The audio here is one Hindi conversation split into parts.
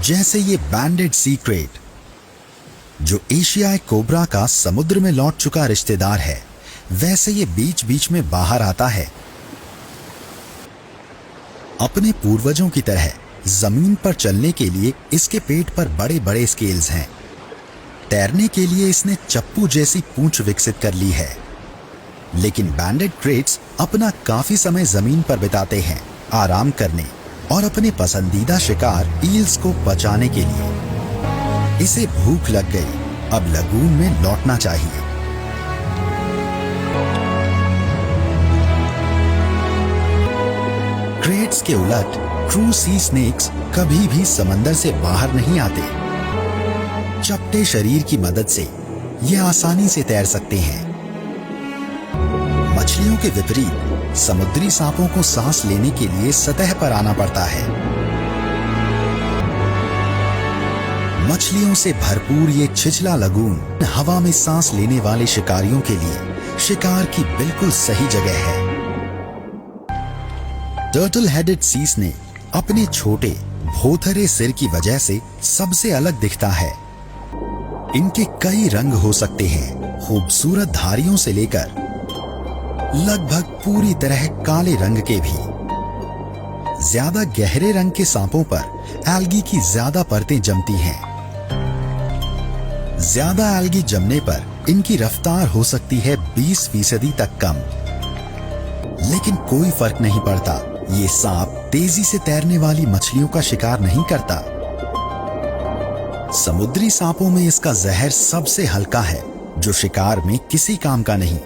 जैसे ये बैंडेड सी क्रेट, जो एशियाई कोबरा का समुद्र में लौट चुका रिश्तेदार है, वैसे ये बीच बीच में बाहर आता है। अपने पूर्वजों की तरह जमीन पर चलने के लिए इसके पेट पर बड़े बड़े स्केल्स हैं। तैरने के लिए इसने चप्पू जैसी पूंछ विकसित कर ली है। लेकिन बैंडेड क्रेट्स अपना काफी समय जमीन पर बिताते हैं, आराम करने और अपने पसंदीदा शिकार ईल्स को बचाने के लिए। इसे भूख लग गई, अब लगून में लौटना चाहिए। क्रेट्स के उलट ट्रू सी स्नेक्स कभी भी समंदर से बाहर नहीं आते। चपटे शरीर की मदद से ये आसानी से तैर सकते हैं। मछलियों के विपरीत समुद्री सांपों को सांस लेने के लिए सतह पर आना पड़ता है। मछलियों से भरपूर ये छिछला लगून हवा में सांस लेने वाले शिकारियों के लिए शिकार की बिल्कुल सही जगह है। टर्टल हेडेड सी स्नेक अपने छोटे भोथरे सिर की वजह से सबसे अलग दिखता है। इनके कई रंग हो सकते हैं, खूबसूरत धारियों से लेकर लगभग पूरी तरह काले रंग के भी। ज्यादा गहरे रंग के सांपों पर एल्गी की ज्यादा परतें जमती हैं। ज्यादा एल्गी जमने पर इनकी रफ्तार हो सकती है 20% तक कम। लेकिन कोई फर्क नहीं पड़ता, ये सांप तेजी से तैरने वाली मछलियों का शिकार नहीं करता। समुद्री सांपों में इसका जहर सबसे हल्का है, जो शिकार में किसी काम का नहीं।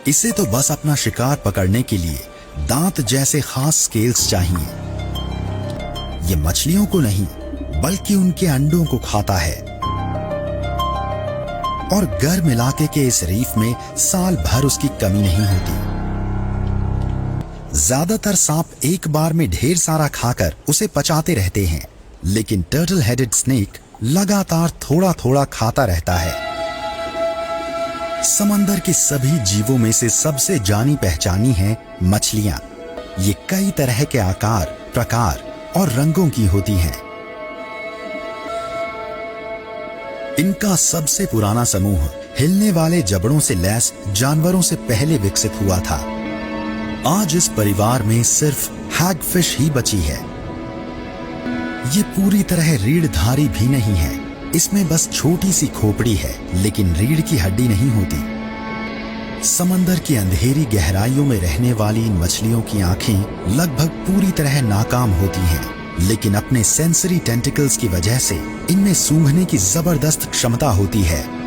इसे तो बस अपना शिकार पकड़ने के लिए दांत जैसे खास स्केल्स चाहिए। ये मछलियों को नहीं, बल्कि उनके अंडों को खाता है। और गर्म इलाके के इस रीफ में साल भर उसकी कमी नहीं होती। ज्यादातर सांप एक बार में ढेर सारा खाकर उसे पचाते रहते हैं, लेकिन टर्टल हेडेड स्नेक लगातार थोड़ा थोड़ा खाता रहता है। समंदर के सभी जीवों में से सबसे जानी पहचानी है मछलियां। ये कई तरह के आकार, प्रकार और रंगों की होती हैं। इनका सबसे पुराना समूह हिलने वाले जबड़ों से लैस जानवरों से पहले विकसित हुआ था। आज इस परिवार में सिर्फ हैगफिश ही बची है। ये पूरी तरह रीढ़धारी भी नहीं है, इसमें बस छोटी सी खोपड़ी है, लेकिन रीढ़ की हड्डी नहीं होती। समंदर की अंधेरी गहराइयों में रहने वाली इन मछलियों की आंखें लगभग पूरी तरह नाकाम होती हैं, लेकिन अपने सेंसरी टेंटिकल्स की वजह से इनमें सूंघने की जबरदस्त क्षमता होती है।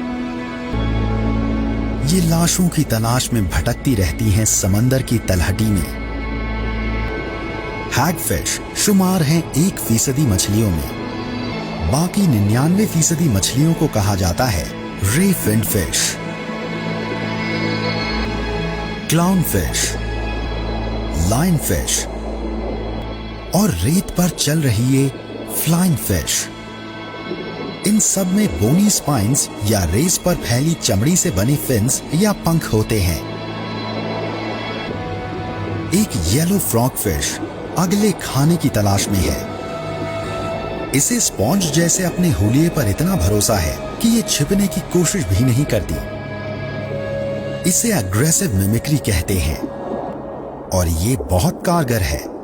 ये लाशों की तलाश में भटकती रहती हैं समंदर की तलहटी में। हैगफिश शुमार हैं 1% मछलियों में। बाकी 99% मछलियों को कहा जाता है रे finned fish, clown fish, line fish और रेत पर चल रही ये फ्लाइंग फिश। इन सब में बोनी स्पाइन्स या रेस पर फैली चमड़ी से बने फिन्स या पंख होते हैं। एक येलो फ्रॉग फिश अगले खाने की तलाश में है। इसे स्पॉन्ज जैसे अपने हुलिये पर इतना भरोसा है कि ये छिपने की कोशिश भी नहीं करती। इसे अग्रेसिव मिमिक्री कहते हैं और ये बहुत कारगर है।